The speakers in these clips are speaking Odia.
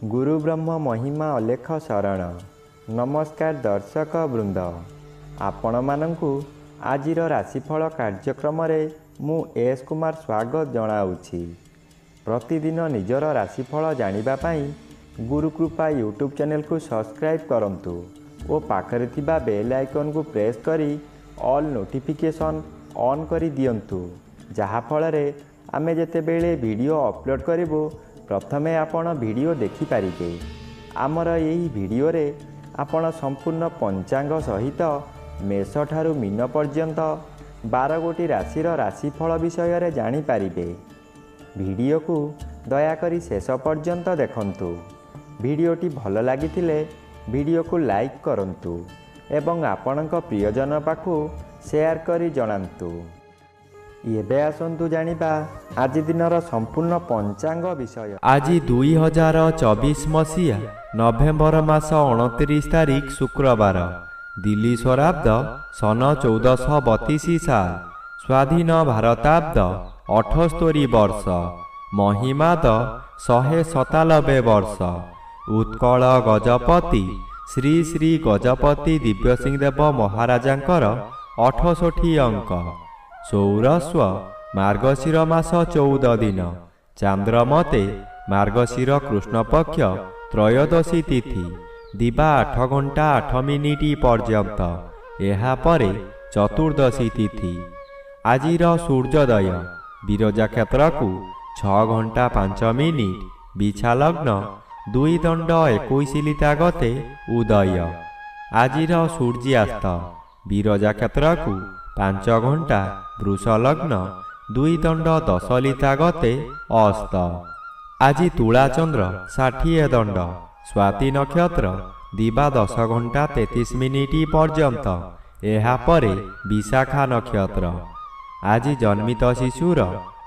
गुरु ब्रह्म महिमा अलेख शरण। नमस्कार दर्शक वृंद, आपण मानंकु आजिर राशिफल कार्यक्रम मु एस कुमार स्वागत जनाऊँगी। प्रतिदिन निजर राशिफल जानिबा पाई गुरुकृपा यूट्यूब चैनल को सब्सक्राइब करंतु और पाखरे थिबा बेल आइकन को प्रेस करी ऑल नोटिफिकेशन ऑन करी दियंतु, जहा फଳରେ आमे जेतेबेले वीडियो अपलोड करिवो प्रथमे आपण वीडियो देखि पारिबे। आमर यही वीडियो रे आपण संपूर्ण पंचांग सहित मेष ठारू मीन पर्यंत 12 गोटी राशिर राशिफल विषय रे जानि पारिबे। वीडियो को दया करी शेष पर्यंत देखंतु। वीडियोटी भल लागिथिले वीडियो को लाइक करंतु एवं आपणक प्रियजन पाखु शेयर करी जणांतु। एबे आसंतु जानिबा आज दिनर संपूर्ण पंचांग विषय। आज 2024 मसीहा नवेम्बर मास 29 तारिख शुक्रवार, दिल्ली स्वराब्द सन 1432 साल, स्वाधीन भारताब्द 78 वर्ष, महिमाद 197 वर्ष। उत्कल गजपति श्री श्री गजपति दिव्यसिंहदेव महाराजांकर 68 अंक। चौरस्व मार्गशीर मास 14 दिन, चांद्रमते मार्गशीर कृष्णपक्ष त्रयोदशी तिथि, दिबा 8 घंटा 8 मिनिट पर्यंत। एहा परे चतुर्दशी तिथि। आजिर सूर्योदय विरजा क्षेत्र को 6 घंटा 5 मिनिट, बिछा लग्न 2 दंड 21 लिता गते उदय। आजिर सूर्यास्त विरजा क्षेत्र को 5 घंटा वृष लग्न 2 दंड 10 लिता गते अस्त। आज तुला चंद्र 60 दंड, स्वाति नक्षत्र दिबा 10 घंटा 33 मिनिट पर्यंत। एहा परे विशाखा नक्षत्र। आज जन्मित शिशुर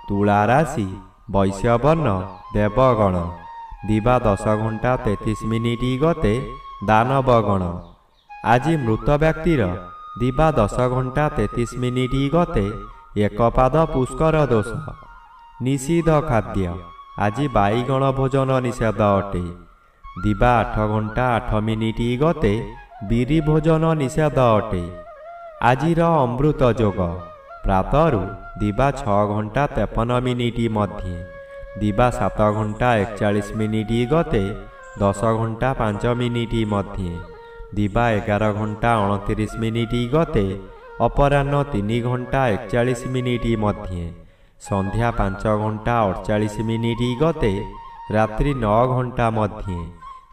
तुला राशि, वैश्यवर्ण देवगण, दिबा 10 घंटा 33 मिनिट गते दानवगण। आज मृत व्यक्तिर दिबा 10 घंटा 33 मिनिट गते एकपाद पुष्कर दोष। निषिद्ध खाद्य आज बाईगण भोजन निषेध अटे। दिबा 8 घंटा 8 मिनिट गते बिरी भोजन निषेध अटे। आजिर अमृत जोग प्रातरु दिबा 6 घंटा 53 मिनिट मध्य, दिबा 7 घंटा 41 मिनिट गते 10 घंटा 5 मिनिट मध्य, दिबा 11 घंटा 29 मिनिट गते अपराह्न 3 घंटा 41 मिनिट मध्य, संध्या 5 घंटा 48 मिनिट गते रात्रि 9 घंटा मध्य,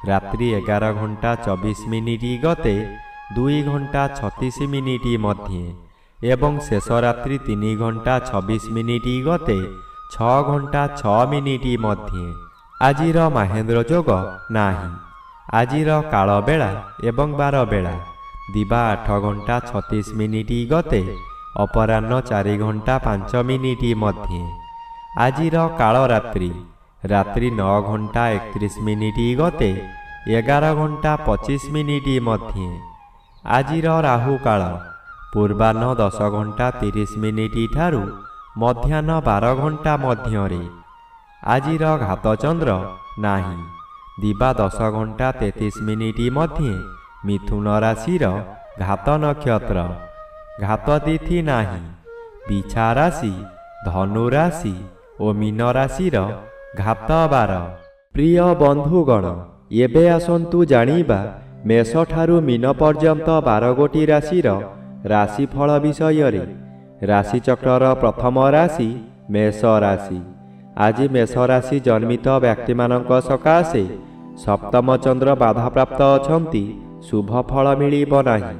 रात्रि 11 घंटा 24 मिनिट गते 2 घंटा 36 मिनिट मध्य एवं शेष रात्रि 3 घंटा 26 मिनिट गते 6 घंटा 6 मिनिट मध्य। आजिर महेंद्र जोग नाही। आजिर काल बेला एवं 12 बेला, दिबा 8 घंटा 36 मिनिट गते अपराह्न 4 घंटा 5 मिनिट मध्य। आजिर काल रात्रि रात्रि 9 घंटा 31 मिनिट गते 11 घंटा 25 मिनिट मध्य। आजिर राहु काल पूर्वाह्न 10 घंटा 30 मिनिट ठारू मध्याह्न 12 घंटा मध्य। आजिर घात चंद्र नाही। दिबा 10 घंटा 33 मिनिट मध्य मिथुन राशिर घात नक्षत्र। घात तिथि नाही। बिछा राशि, धनु राशि और मीन राशिर घात बार। प्रिय बंधुगण, एबे आसंतु जानिबा मेष ठारू मीन पर्यंत 12 गोटी राशिर राशिफल विषय रे। राशिचक्र प्रथम राशि मेष राशि। आज मेष राशि जन्मित व्यक्ति मानक सकाशे सप्तम चंद्र बाधा प्राप्त अछंती, शुभ फल मिलिब नाही।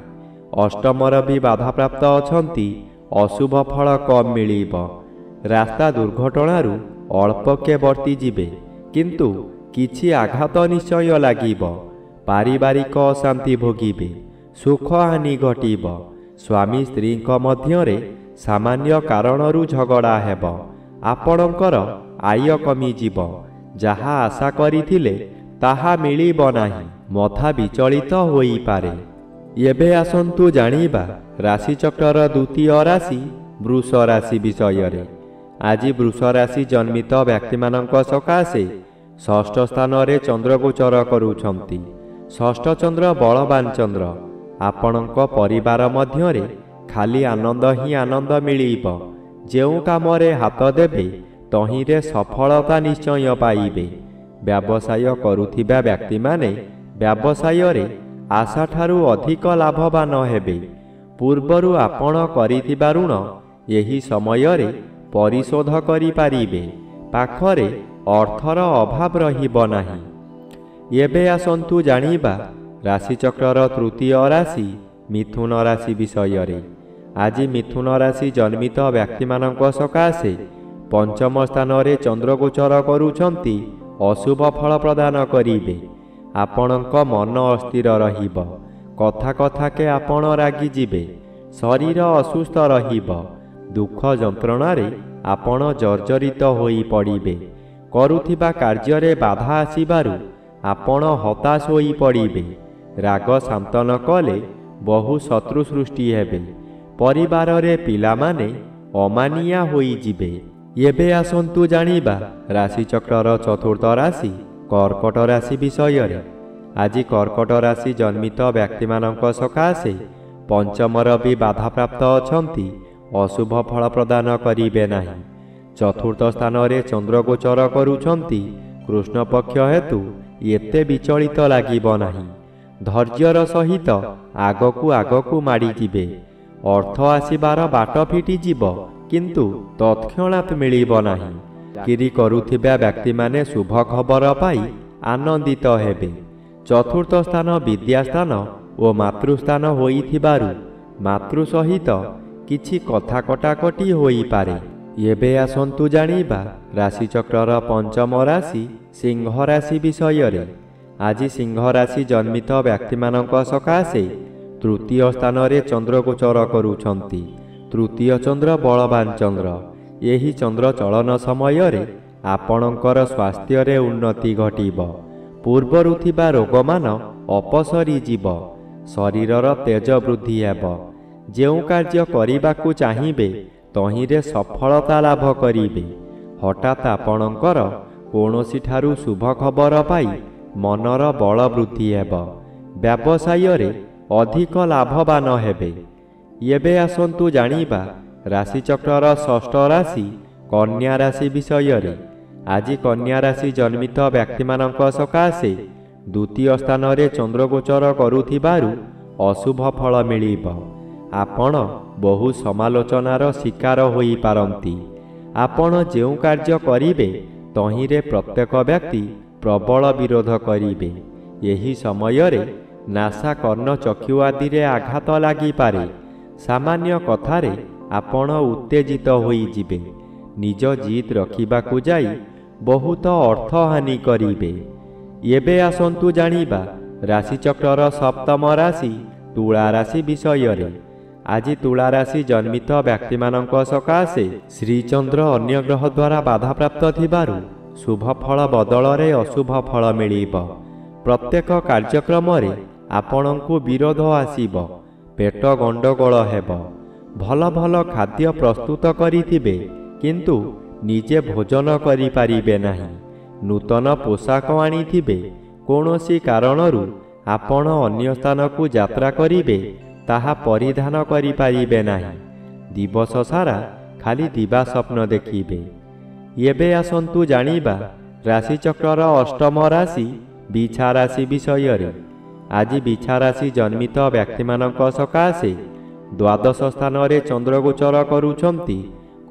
अष्टमर भी बाधा प्राप्त अछंती, अशुभ फल कम मिलिब। रास्ता दुर्घटनारू अल्पके वर्ती जिबे, किंतु किछि आघात निश्चय लागिब। पारिवारिक अशांति भोगिबे, सुख हानि घटिब। स्वामी स्त्री मध्यरे सामान्य कारणरू झगड़ा हेब। आपणकर आय कमिजिब। जहा आशा करिथिले ताहा मिलिब नाही। मथा विचलित होई पारे। एबे आसंतु जानिबा राशिचक्र द्वितीय राशि वृष राशि विषय रे। आज वृष राशि जन्मित व्यक्ति मानक सकाशे ଷଷ୍ଠ ସ୍ଥାନରେ ଚନ୍ଦ୍ରଗୋଚର କରୁଛନ୍ତି। ଷଷ୍ଠ ଚନ୍ଦ୍ର ବଳବାନ ଚନ୍ଦ୍ର। ଆପଣଙ୍କ ପରିବାର ମଧ୍ୟରେ ଖାଲି ଆନନ୍ଦ ହିଁ ଆନନ୍ଦ ମିଳିବ। ଯେଉଁ କାମରେ ହାତ ଦେବେ ତହିଁରେ ସଫଳତା ନିଶ୍ଚୟ ପାଇବେ। ବ୍ୟବସାୟ କରୁଥିବା ବ୍ୟକ୍ତିମାନେ ବ୍ୟବସାୟରେ ଆଶାଠାରୁ ଅଧିକ ଲାଭବାନ ହେବେ। ପୂର୍ବରୁ ଆପଣ କରିଥିବା ଋଣ ଏହି ସମୟରେ ପରିଶୋଧ କରିପାରିବେ। ପାଖରେ ଅର୍ଥର ଅଭାବ ରହିବ ନାହିଁ। ଏବେ ଆସନ୍ତୁ ଜାଣିବା ରାଶିଚକ୍ରର ତୃତୀୟ ରାଶି ମିଥୁନ ରାଶି ବିଷୟରେ। ଆଜି ମିଥୁନ ରାଶି ଜନ୍ମିତ ବ୍ୟକ୍ତିମାନଙ୍କ ସକାଶେ ପଞ୍ଚମ ସ୍ଥାନରେ ଚନ୍ଦ୍ରଗୋଚର କରୁଛନ୍ତି ଅଶୁଭ ଫଳ ପ୍ରଦାନ କରିବେ। ଆପଣଙ୍କ ମନ ଅସ୍ଥିର ରହିବ। କଥା କଥାକେ ଆପଣ ରାଗିଯିବେ। ଶରୀର ଅସୁସ୍ଥ ରହିବ। ଦୁଃଖ ଯନ୍ତ୍ରଣାରେ ଆପଣ ଜର୍ଜରିତ ହୋଇପଡ଼ିବେ। କରୁଥିବା କାର୍ଯ୍ୟରେ ବାଧା ଆସିବାରୁ ଆପଣ ହତାଶ ହୋଇପଡ଼ିବେ। ରାଗ ଶାନ୍ତ ନ କଲେ ବହୁ ଶତ୍ରୁ ସୃଷ୍ଟି ହେବେ। ପରିବାରରେ ପିଲାମାନେ ଅମାନିଆ ହୋଇଯିବେ। ଏବେ ଆସନ୍ତୁ ଜାଣିବା ରାଶିଚକ୍ରର ଚତୁର୍ଥ ରାଶି କର୍କଟ ରାଶି ବିଷୟରେ। ଆଜି କର୍କଟ ରାଶି ଜନ୍ମିତ ବ୍ୟକ୍ତିମାନଙ୍କ ସକାଶେ ପଞ୍ଚମର ବି ବାଧାପ୍ରାପ୍ତ ଅଛନ୍ତି। ଅଶୁଭ ଫଳ ପ୍ରଦାନ କରିବେ ନାହିଁ। ଚତୁର୍ଥ ସ୍ଥାନରେ ଚନ୍ଦ୍ରଗୋଚର କରୁଛନ୍ତି। କୃଷ୍ଣପକ୍ଷ ହେତୁ ଏତେ ବିଚଳିତ ଲାଗିବ ନାହିଁ। ଧୈର୍ଯ୍ୟର ସହିତ ଆଗକୁ ଆଗକୁ ମାଡ଼ିଯିବେ। ଅର୍ଥ ଆସିବାର ବାଟ ଫିଟିଯିବ, କିନ୍ତୁ ତତ୍କ୍ଷଣାତ୍ ମିଳିବ ନାହିଁ। ଚାକିରି କରୁଥିବା ବ୍ୟକ୍ତିମାନେ ଶୁଭ ଖବର ପାଇ ଆନନ୍ଦିତ ହେବେ। ଚତୁର୍ଥ ସ୍ଥାନ ବିଦ୍ୟାସ୍ଥାନ ଓ ମାତୃସ୍ଥାନ ହୋଇଥିବାରୁ ମାତୃ ସହିତ କିଛି କଥା କଟାକଟି ହୋଇପାରେ। ଏବେ ଆସନ୍ତୁ ଜାଣିବା ରାଶିଚକ୍ରର ପଞ୍ଚମ ରାଶି ସିଂହ ରାଶି ବିଷୟରେ। ଆଜି ସିଂହ ରାଶି ଜନ୍ମିତ ବ୍ୟକ୍ତିମାନଙ୍କ ସକାଶେ ତୃତୀୟ ସ୍ଥାନରେ ଚନ୍ଦ୍ରଗୋଚର କରୁଛନ୍ତି। ତୃତୀୟ ଚନ୍ଦ୍ର ବଳବାନ ଚନ୍ଦ୍ର। ଏହି ଚନ୍ଦ୍ର ଚଳନ ସମୟରେ ଆପଣଙ୍କର ସ୍ୱାସ୍ଥ୍ୟରେ ଉନ୍ନତି ଘଟିବ। ପୂର୍ବରୁ ଥିବା ରୋଗମାନ ଅପସରି ଯିବ। ଶରୀରର ତେଜ ବୃଦ୍ଧି ହେବ। ଯେଉଁ କାର୍ଯ୍ୟ କରିବାକୁ ଚାହିଁବେ ତହିଁରେ ସଫଳତା ଲାଭ କରିବେ। ହଠାତ୍ ଆପଣଙ୍କର କୌଣସିଠାରୁ ଶୁଭ ଖବର ପାଇ ମନର ବଳ ବୃଦ୍ଧି ହେବ। ବ୍ୟବସାୟରେ ଅଧିକ ଲାଭବାନ ହେବେ। ଏବେ ଆସନ୍ତୁ ଜାଣିବା ରାଶିଚକ୍ରର ଷଷ୍ଠ ରାଶି କନ୍ୟା ରାଶି ବିଷୟରେ। ଆଜି କନ୍ୟା ରାଶି ଜନ୍ମିତ ବ୍ୟକ୍ତିମାନଙ୍କ ସକାଶେ ଦ୍ୱିତୀୟ ସ୍ଥାନରେ ଚନ୍ଦ୍ରଗୋଚର କରୁଥିବାରୁ ଅଶୁଭ ଫଳ ମିଳିବ। ଆପଣ ବହୁ ସମାଲୋଚନାର ଶିକାର ହୋଇପାରନ୍ତି। ଆପଣ ଯେଉଁ କାର୍ଯ୍ୟ କରିବେ ତହିଁରେ ପ୍ରତ୍ୟେକ ବ୍ୟକ୍ତି ପ୍ରବଳ ବିରୋଧ କରିବେ। ଏହି ସମୟରେ ନାସା କର୍ଣ୍ଣ ଚକ୍ଷୁ ଆଦିରେ ଆଘାତ ଲାଗିପାରେ। ସାମାନ୍ୟ କଥାରେ ଆପଣ ଉତ୍ତେଜିତ ହୋଇଯିବେ। ନିଜ ଜିଦ୍ ରଖିବାକୁ ଯାଇ ବହୁତ ଅର୍ଥହାନି କରିବେ। ଏବେ ଆସନ୍ତୁ ଜାଣିବା ରାଶିଚକ୍ରର ସପ୍ତମ ରାଶି ତୁଳା ରାଶି ବିଷୟରେ। ଆଜି ତୁଳା ରାଶି ଜନ୍ମିତ ବ୍ୟକ୍ତିମାନଙ୍କ ସକାଶେ ଶ୍ରୀଚନ୍ଦ୍ର ଅନ୍ୟ ଗ୍ରହ ଦ୍ୱାରା ବାଧାପ୍ରାପ୍ତ ଥିବାରୁ ଶୁଭ ଫଳ ବଦଳରେ ଅଶୁଭ ଫଳ ମିଳିବ। ପ୍ରତ୍ୟେକ କାର୍ଯ୍ୟକ୍ରମରେ ଆପଣଙ୍କୁ ବିରୋଧ ଆସିବ। ପେଟ ଗଣ୍ଡଗୋଳ ହେବ। ଭଲ ଭଲ ଖାଦ୍ୟ ପ୍ରସ୍ତୁତ କରିଥିବେ, କିନ୍ତୁ ନିଜେ ଭୋଜନ କରିପାରିବେ ନାହିଁ। ନୂତନ ପୋଷାକ ଆଣିଥିବେ, କୌଣସି କାରଣରୁ ଆପଣ ଅନ୍ୟ ସ୍ଥାନକୁ ଯାତ୍ରା କରିବେ, ତାହା ପରିଧାନ କରିପାରିବେ ନାହିଁ। ଦିବସ ସାରା ଖାଲି ଦିବା ସ୍ୱପ୍ନ ଦେଖିବେ। ଏବେ ଆସନ୍ତୁ ଜାଣିବା ରାଶିଚକ୍ରର ଅଷ୍ଟମ ରାଶି ବିଛା ରାଶି ବିଷୟରେ। ଆଜି ବିଛା ରାଶି ଜନ୍ମିତ ବ୍ୟକ୍ତିମାନଙ୍କ ସକାଶେ ଦ୍ୱାଦଶ ସ୍ଥାନରେ ଚନ୍ଦ୍ରଗୋଚର କରୁଛନ୍ତି।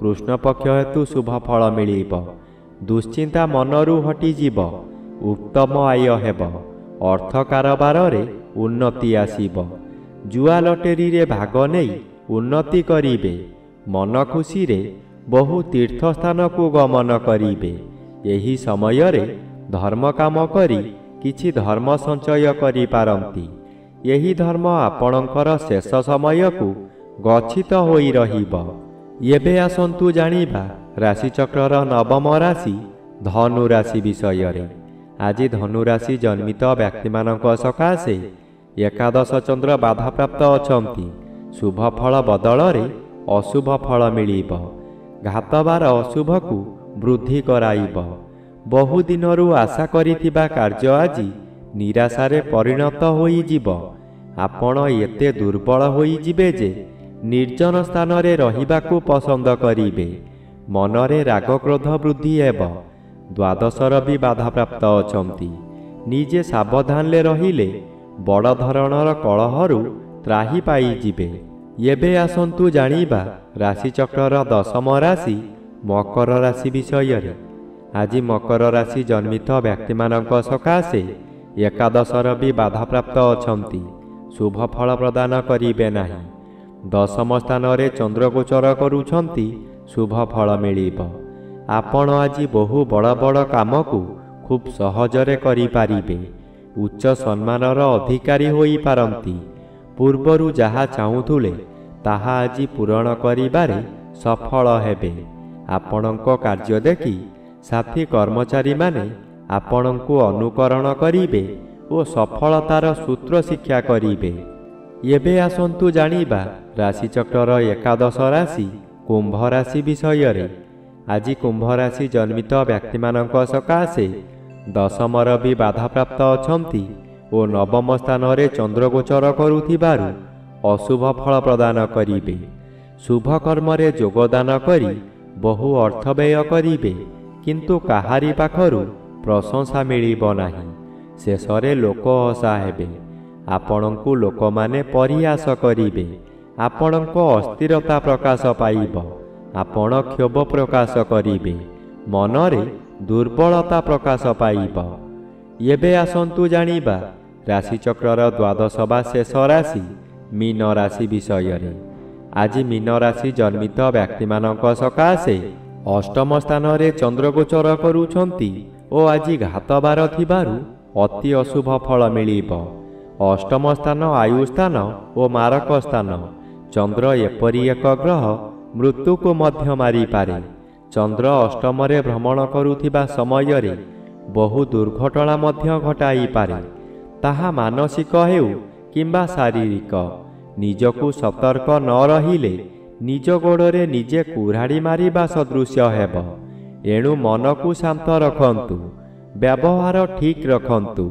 କୃଷ୍ଣପକ୍ଷ ହେତୁ ଶୁଭ ଫଳ ମିଳିବ। ଦୁଶ୍ଚିନ୍ତା ମନରୁ ହଟିଯିବ। ଉତ୍ତମ ଆୟ ହେବ। ଅର୍ଥ କାରବାରରେ ଉନ୍ନତି ଆସିବ। ଜୁଆ ଲଟେରୀରେ ଭାଗ ନେଇ ଉନ୍ନତି କରିବେ। ମନ ଖୁସିରେ ବହୁ ତୀର୍ଥସ୍ଥାନକୁ ଗମନ କରିବେ। ଏହି ସମୟରେ ଧର୍ମ କାମ କରି କିଛି ଧର୍ମ ସଞ୍ଚୟ କରିପାରନ୍ତି। ଏହି ଧର୍ମ ଆପଣଙ୍କର ଶେଷ ସମୟକୁ ଗଚ୍ଛିତ ହୋଇ ରହିବ। ଏବେ ଆସନ୍ତୁ ଜାଣିବା ରାଶିଚକ୍ରର ନବମ ରାଶି ଧନୁ ରାଶି ବିଷୟରେ। ଆଜି ଧନୁ ରାଶି ଜନ୍ମିତ ବ୍ୟକ୍ତିମାନଙ୍କ ସକାଶେ ଏକାଦଶ ଚନ୍ଦ୍ର ବାଧାପ୍ରାପ୍ତ ଅଛନ୍ତି। ଶୁଭ ଫଳ ବଦଳରେ ଅଶୁଭ ଫଳ ମିଳିବ। ଘାତବାର ଅଶୁଭକୁ ବୃଦ୍ଧି କରାଇବ। ବହୁଦିନରୁ ଆଶା କରିଥିବା କାର୍ଯ୍ୟ ଆଜି ନିରାଶାରେ ପରିଣତ ହୋଇଯିବ। ଆପଣ ଏତେ ଦୁର୍ବଳ ହୋଇଯିବେ ଯେ ନିର୍ଜନ ସ୍ଥାନରେ ରହିବାକୁ ପସନ୍ଦ କରିବେ। ମନରେ ରାଗକ୍ରୋଧ ବୃଦ୍ଧି ହେବ। ଦ୍ୱାଦଶର ବି ବାଧାପ୍ରାପ୍ତ ଅଛନ୍ତି। ନିଜେ ସାବଧାନରେ ରହିଲେ ବଡ଼ ଧରଣର କଳହରୁ ତ୍ରାହି ପାଇଯିବେ। ଏବେ ଆସନ୍ତୁ ଜାଣିବା ରାଶିଚକ୍ରର ଦଶମ ରାଶି ମକର ରାଶି ବିଷୟରେ। ଆଜି ମକର ରାଶି ଜନ୍ମିତ ବ୍ୟକ୍ତିମାନଙ୍କ ସକାଶେ ଏକାଦଶର ବି ବାଧାପ୍ରାପ୍ତ ଅଛନ୍ତି। ଶୁଭ ଫଳ ପ୍ରଦାନ କରିବେ ନାହିଁ। ଦଶମ ସ୍ଥାନରେ ଚନ୍ଦ୍ରଗୋଚର କରୁଛନ୍ତି। ଶୁଭ ଫଳ ମିଳିବ। ଆପଣ ଆଜି ବହୁ ବଡ଼ ବଡ଼ କାମକୁ ଖୁବ୍ ସହଜରେ କରିପାରିବେ। ଉଚ୍ଚ ସମ୍ମାନର ଅଧିକାରୀ ହୋଇପାରନ୍ତି। ପୂର୍ବରୁ ଯାହା ଚାହୁଁଥିଲେ ତାହା ଆଜି ପୂରଣ କରିବାରେ ସଫଳ ହେବେ। ଆପଣଙ୍କ କାର୍ଯ୍ୟ ଦେଖି ସାଥୀ କର୍ମଚାରୀମାନେ ଆପଣଙ୍କୁ ଅନୁକରଣ କରିବେ ଓ ସଫଳତାର ସୂତ୍ର ଶିକ୍ଷା କରିବେ। ଏବେ ଆସନ୍ତୁ ଜାଣିବା ରାଶିଚକ୍ରର ଏକାଦଶ ରାଶି କୁମ୍ଭ ରାଶି ବିଷୟରେ। ଆଜି କୁମ୍ଭ ରାଶି ଜନ୍ମିତ ବ୍ୟକ୍ତିମାନଙ୍କ ସକାଶେ ଦଶମର ବି ବାଧାପ୍ରାପ୍ତ ଅଛନ୍ତି ଓ ନବମ ସ୍ଥାନରେ ଚନ୍ଦ୍ରଗୋଚର କରୁଥିବାରୁ ଅଶୁଭ ଫଳ ପ୍ରଦାନ କରିବେ। ଶୁଭ କର୍ମରେ ଯୋଗଦାନ କରି ବହୁ ଅର୍ଥ ବ୍ୟୟ କରିବେ, କିନ୍ତୁ କାହାରି ପାଖରୁ ପ୍ରଶଂସା ମିଳିବ ନାହିଁ। ଶେଷରେ ଲୋକ ହସା ହେବେ। ଆପଣଙ୍କୁ ଲୋକମାନେ ପରିହାସ କରିବେ। ଆପଣଙ୍କ ଅସ୍ଥିରତା ପ୍ରକାଶ ପାଇବ। ଆପଣ କ୍ଷୋଭ ପ୍ରକାଶ କରିବେ। ମନରେ ଦୁର୍ବଳତା ପ୍ରକାଶ ପାଇବ। ଏବେ ଆସନ୍ତୁ ଜାଣିବା ରାଶିଚକ୍ରର ଦ୍ୱାଦଶ ବା ଶେଷ ରାଶି ମୀନ ରାଶି ବିଷୟରେ। ଆଜି ମୀନ ରାଶି ଜନ୍ମିତ ବ୍ୟକ୍ତିମାନଙ୍କ ସକାଶେ ଅଷ୍ଟମ ସ୍ଥାନରେ ଚନ୍ଦ୍ରଗୋଚର କରୁଛନ୍ତି ଓ ଆଜି ଘାତବାର ଥିବାରୁ ଅତି ଅଶୁଭ ଫଳ ମିଳିବ। ଅଷ୍ଟମ ସ୍ଥାନ ଆୟୁ ସ୍ଥାନ ଓ ମାରକ ସ୍ଥାନ। ଚନ୍ଦ୍ର ଏପରି ଏକ ଗ୍ରହ ମୃତ୍ୟୁକୁ ମଧ୍ୟ ମାରିପାରେ। ଚନ୍ଦ୍ର ଅଷ୍ଟମରେ ଭ୍ରମଣ କରୁଥିବା ସମୟରେ ବହୁ ଦୁର୍ଘଟଣା ମଧ୍ୟ ଘଟାଇପାରେ। ତାହା ମାନସିକ ହେଉ କିମ୍ବା ଶାରୀରିକ। ନିଜକୁ ସତର୍କ ନ ରହିଲେ ନିଜ ଗୋଡ଼ରେ ନିଜେ କୁରାଢ଼ି ମାରିବା ସଦୃଶ୍ୟ ହେବ। ଏଣୁ ମନକୁ ଶାନ୍ତ ରଖନ୍ତୁ। ବ୍ୟବହାର ଠିକ୍ ରଖନ୍ତୁ।